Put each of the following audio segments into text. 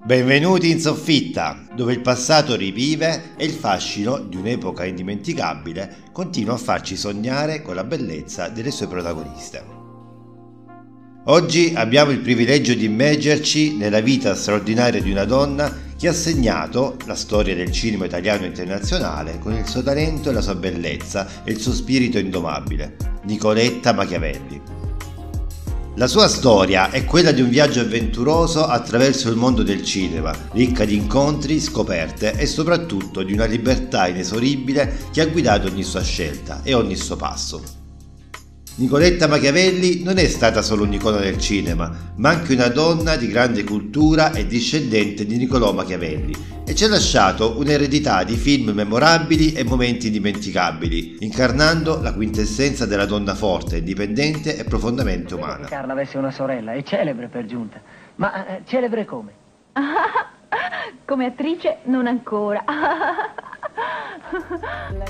Benvenuti in soffitta, dove il passato rivive e il fascino di un'epoca indimenticabile continua a farci sognare con la bellezza delle sue protagoniste. Oggi abbiamo il privilegio di immergerci nella vita straordinaria di una donna che ha segnato la storia del cinema italiano e internazionale con il suo talento e la sua bellezza e il suo spirito indomabile, Nicoletta Machiavelli. La sua storia è quella di un viaggio avventuroso attraverso il mondo del cinema, ricca di incontri, scoperte e soprattutto di una libertà inesoribile che ha guidato ogni sua scelta e ogni suo passo. Nicoletta Machiavelli non è stata solo un'icona del cinema, ma anche una donna di grande cultura e discendente di Niccolò Machiavelli, e ci ha lasciato un'eredità di film memorabili e momenti indimenticabili, incarnando la quintessenza della donna forte, indipendente e profondamente umana. Carla avesse una sorella, è celebre per giunta, ma celebre come? Come attrice non ancora.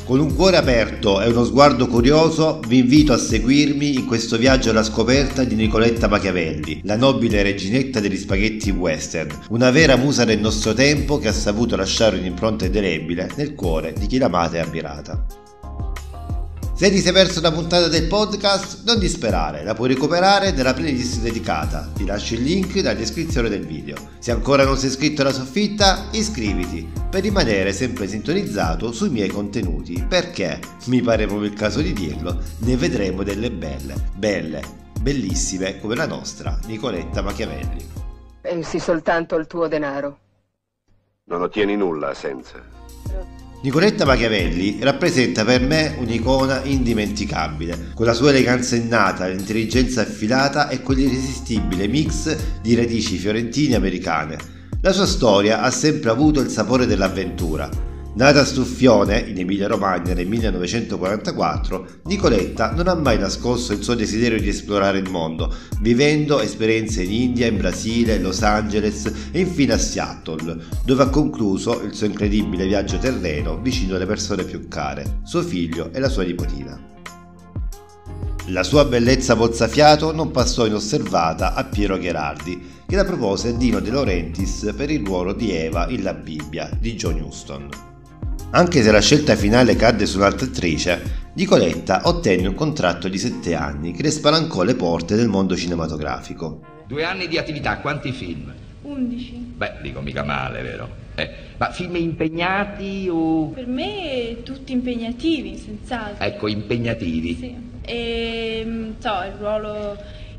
Con un cuore aperto e uno sguardo curioso vi invito a seguirmi in questo viaggio alla scoperta di Nicoletta Machiavelli, la nobile reginetta degli spaghetti western, una vera musa del nostro tempo che ha saputo lasciare un'impronta indelebile nel cuore di chi l'ha amata e ammirata. Se ti sei perso una puntata del podcast, non disperare, la puoi recuperare nella playlist dedicata, ti lascio il link nella descrizione del video. Se ancora non sei iscritto alla soffitta, iscriviti per rimanere sempre sintonizzato sui miei contenuti, perché, mi pare proprio il caso di dirlo, ne vedremo delle bellissime come la nostra Nicoletta Machiavelli. Pensi soltanto al tuo denaro. Non ottieni nulla senza. Nicoletta Machiavelli rappresenta per me un'icona indimenticabile, con la sua eleganza innata, l'intelligenza affilata e quell'irresistibile mix di radici fiorentine e americane. La sua storia ha sempre avuto il sapore dell'avventura. Nata a Stuffione, in Emilia-Romagna nel 1944, Nicoletta non ha mai nascosto il suo desiderio di esplorare il mondo, vivendo esperienze in India, in Brasile, Los Angeles e infine a Seattle, dove ha concluso il suo incredibile viaggio terreno vicino alle persone più care, suo figlio e la sua nipotina. La sua bellezza mozzafiato non passò inosservata a Piero Gherardi, che la propose a Dino De Laurentiis per il ruolo di Eva in La Bibbia di John Huston. Anche se la scelta finale cadde su un'altra attrice, Nicoletta ottenne un contratto di 7 anni che le spalancò le porte del mondo cinematografico. 2 anni di attività, quanti film? 11. Beh, dico mica male, vero? Ma film impegnati o... Per me tutti impegnativi, senz'altro. Ecco, impegnativi. Sì. E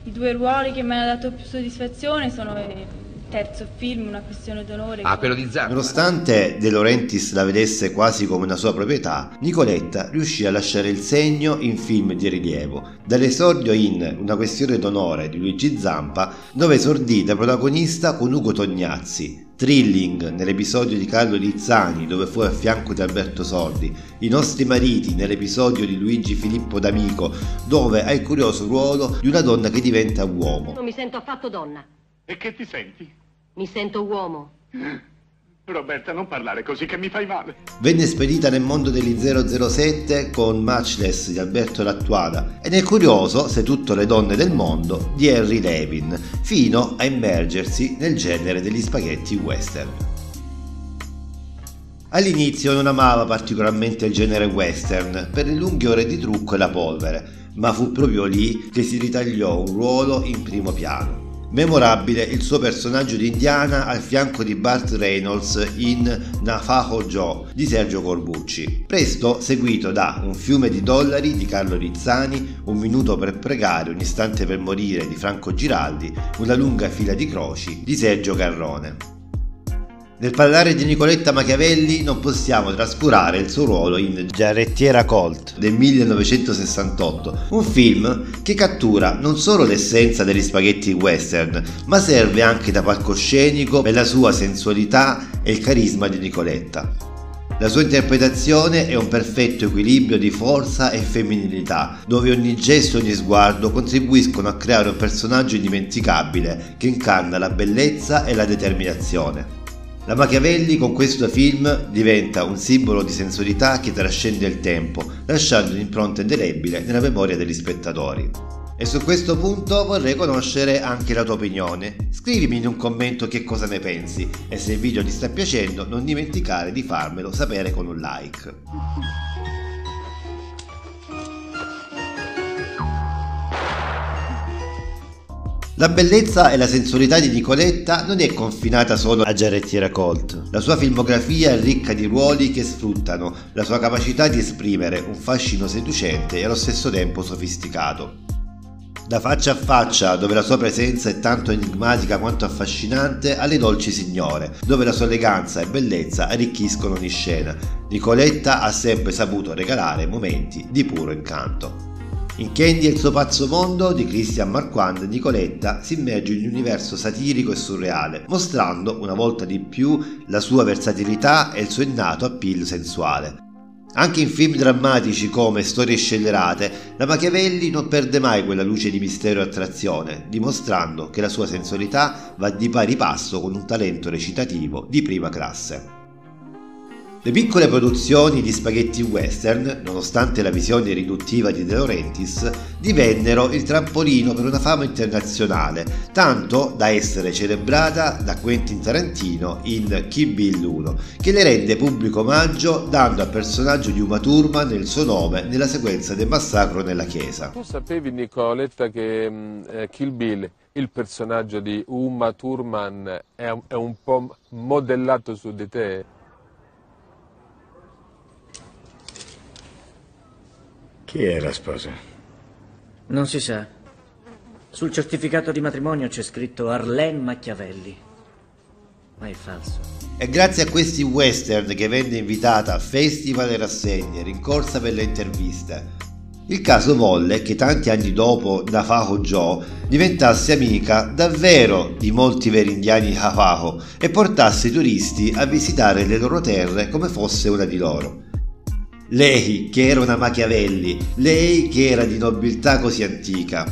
i 2 ruoli che mi hanno dato più soddisfazione sono il terzo film, Una questione d'onore. Quello di Zampa. Nonostante De Laurentiis la vedesse quasi come una sua proprietà, Nicoletta riuscì a lasciare il segno in film di rilievo, dall'esordio in Una questione d'onore di Luigi Zampa, dove esordì da protagonista con Ugo Tognazzi, Thrilling nell'episodio di Carlo Lizzani dove fu a fianco di Alberto Sordi, I nostri mariti nell'episodio di Luigi Filippo D'Amico dove ha il curioso ruolo di una donna che diventa uomo. Non mi sento affatto donna. E che ti senti? Mi sento uomo. Roberta, non parlare così che mi fai male. Venne spedita nel mondo degli 007 con Matchless di Alberto Lattuada e nel curioso Se tutto le donne del mondo di Henry Levin, fino a immergersi nel genere degli spaghetti western. All'inizio non amava particolarmente il genere western per le lunghe ore di trucco e la polvere, ma fu proprio lì che si ritagliò un ruolo in primo piano. Memorabile il suo personaggio di indiana al fianco di Burt Reynolds in Navajo Joe di Sergio Corbucci, presto seguito da Un fiume di dollari di Carlo Rizzani, Un minuto per pregare, Un istante per morire di Franco Giraldi, Una lunga fila di croci di Sergio Garrone. Nel parlare di Nicoletta Machiavelli non possiamo trascurare il suo ruolo in Giarrettiera Colt del 1968, un film che cattura non solo l'essenza degli spaghetti western, ma serve anche da palcoscenico per la sua sensualità e il carisma di Nicoletta. La sua interpretazione è un perfetto equilibrio di forza e femminilità, dove ogni gesto e ogni sguardo contribuiscono a creare un personaggio indimenticabile che incarna la bellezza e la determinazione. La Machiavelli con questo film diventa un simbolo di sensualità che trascende il tempo, lasciando un'impronta indelebile nella memoria degli spettatori. E su questo punto vorrei conoscere anche la tua opinione. Scrivimi in un commento che cosa ne pensi e se il video ti sta piacendo non dimenticare di farmelo sapere con un like. La bellezza e la sensualità di Nicoletta non è confinata solo a Giarrettiera Colt. La sua filmografia è ricca di ruoli che sfruttano la sua capacità di esprimere un fascino seducente e allo stesso tempo sofisticato. Da Faccia a Faccia, dove la sua presenza è tanto enigmatica quanto affascinante, alle Dolci Signore, dove la sua eleganza e bellezza arricchiscono ogni scena, Nicoletta ha sempre saputo regalare momenti di puro incanto. In Candy e il suo pazzo mondo di Christian Marquand, Nicoletta si immerge in un universo satirico e surreale, mostrando una volta di più la sua versatilità e il suo innato appeal sensuale. Anche in film drammatici come Storie scellerate, la Machiavelli non perde mai quella luce di mistero e attrazione, dimostrando che la sua sensualità va di pari passo con un talento recitativo di prima classe. Le piccole produzioni di spaghetti western, nonostante la visione riduttiva di De Laurentiis, divennero il trampolino per una fama internazionale, tanto da essere celebrata da Quentin Tarantino in Kill Bill 1, che le rende pubblico omaggio dando al personaggio di Uma Thurman il suo nome nella sequenza del massacro nella chiesa. Tu sapevi, Nicoletta, che Kill Bill, il personaggio di Uma Thurman, è un po' modellato su di te? Chi è la sposa? Non si sa. Sul certificato di matrimonio c'è scritto Arlene Machiavelli, ma è falso. È grazie a questi western che venne invitata a festival e rassegne, rincorsa per le interviste. Il caso volle che tanti anni dopo Navajo Joe diventasse amica davvero di molti veri indiani Navajo e portasse i turisti a visitare le loro terre come fosse una di loro. Lei che era una Machiavelli, lei che era di nobiltà così antica.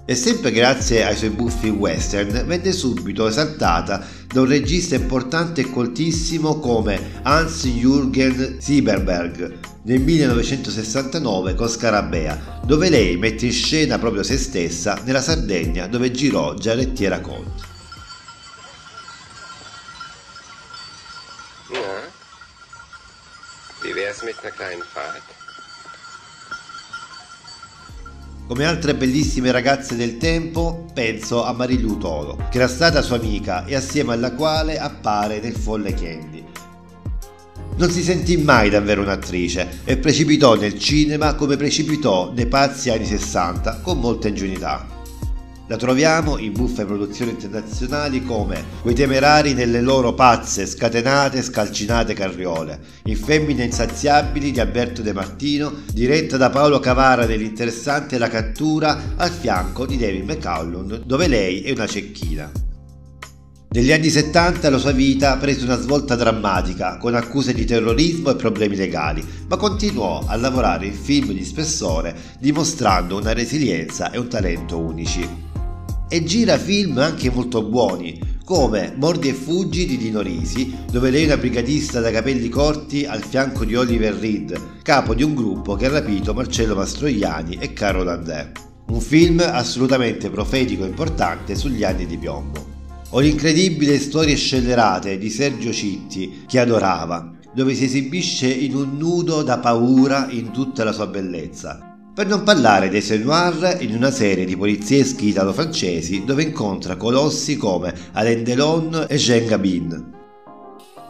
E sempre grazie ai suoi buffi western venne subito esaltata da un regista importante e coltissimo come Hans-Jürgen Sieberberg nel 1969 con Scarabea, dove lei mette in scena proprio se stessa nella Sardegna dove girò Giarrettiera Colt. Come altre bellissime ragazze del tempo, penso a Marilu Toro, che era stata sua amica e assieme alla quale appare nel folle Candy. Non si sentì mai davvero un'attrice e precipitò nel cinema come precipitò nei pazzi anni 60 con molta ingenuità. La troviamo in buffe produzioni internazionali come Quei temerari nelle loro pazze, scatenate, scalcinate carriole, in Femmine insaziabili di Alberto De Martino, diretta da Paolo Cavara nell'interessante La cattura, al fianco di David McCallum, dove lei è una cecchina. Negli anni 70 la sua vita prese una svolta drammatica, con accuse di terrorismo e problemi legali, ma continuò a lavorare in film di spessore, dimostrando una resilienza e un talento unici. E gira film anche molto buoni, come Mordi e fuggi di Dino Risi, dove lei è una brigadista da capelli corti al fianco di Oliver Reed, capo di un gruppo che ha rapito Marcello Mastroianni e Carlo Landè. Un film assolutamente profetico e importante sugli anni di piombo. O l'incredibile Storie scellerate di Sergio Citti, che adorava, dove si esibisce in un nudo da paura in tutta la sua bellezza. Per non parlare dei Cell Noir in una serie di polizieschi italo-francesi dove incontra colossi come Alain Delon e Jean Gabin.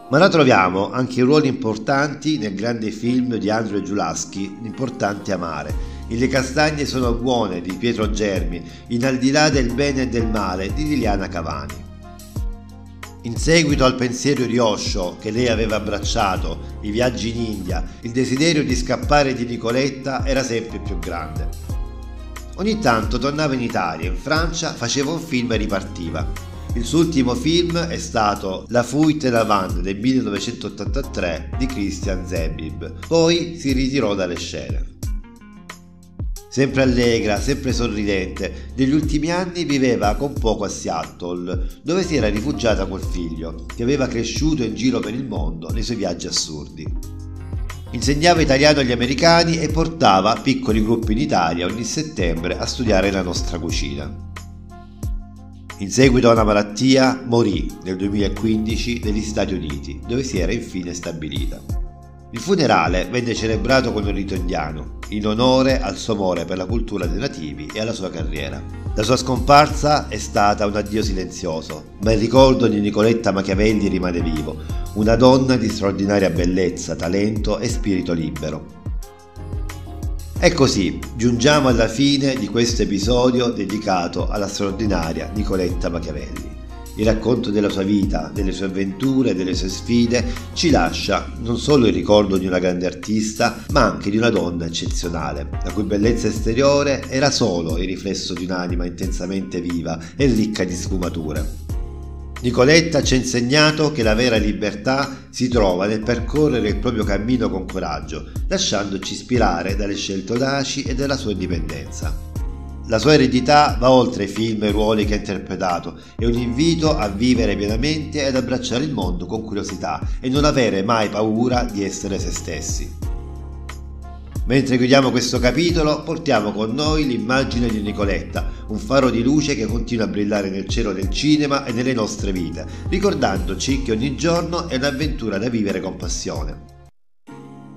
Ma la troviamo anche in ruoli importanti nel grande film di Andrzej Wajda, L'importante amare, in Le castagne sono buone di Pietro Germi, in Al di là del bene e del male di Liliana Cavani. In seguito al pensiero di Osho che lei aveva abbracciato, i viaggi in India, il desiderio di scappare di Nicoletta era sempre più grande. Ogni tanto tornava in Italia, in Francia, faceva un film e ripartiva. Il suo ultimo film è stato La Fuite d'Avant del 1983 di Christian Zebib, poi si ritirò dalle scene. Sempre allegra, sempre sorridente, negli ultimi anni viveva con poco a Seattle, dove si era rifugiata col figlio, che aveva cresciuto in giro per il mondo nei suoi viaggi assurdi. Insegnava italiano agli americani e portava piccoli gruppi in Italia ogni settembre a studiare la nostra cucina. In seguito a una malattia morì nel 2015 negli Stati Uniti, dove si era infine stabilita. Il funerale venne celebrato con un rito indiano, in onore al suo amore per la cultura dei nativi e alla sua carriera. La sua scomparsa è stata un addio silenzioso, ma il ricordo di Nicoletta Machiavelli rimane vivo, una donna di straordinaria bellezza, talento e spirito libero. E così giungiamo alla fine di questo episodio dedicato alla straordinaria Nicoletta Machiavelli. Il racconto della sua vita, delle sue avventure, delle sue sfide ci lascia non solo il ricordo di una grande artista, ma anche di una donna eccezionale, la cui bellezza esteriore era solo il riflesso di un'anima intensamente viva e ricca di sfumature. Nicoletta ci ha insegnato che la vera libertà si trova nel percorrere il proprio cammino con coraggio, lasciandoci ispirare dalle scelte audaci e dalla sua indipendenza. La sua eredità va oltre i film e i ruoli che ha interpretato, è un invito a vivere pienamente e ad abbracciare il mondo con curiosità e non avere mai paura di essere se stessi. Mentre chiudiamo questo capitolo, portiamo con noi l'immagine di Nicoletta, un faro di luce che continua a brillare nel cielo del cinema e nelle nostre vite, ricordandoci che ogni giorno è un'avventura da vivere con passione.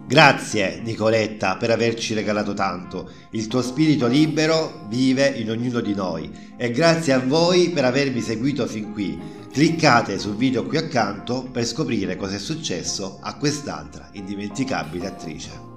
Grazie Nicoletta per averci regalato tanto, il tuo spirito libero vive in ognuno di noi e grazie a voi per avermi seguito fin qui. Cliccate sul video qui accanto per scoprire cosa è successo a quest'altra indimenticabile attrice.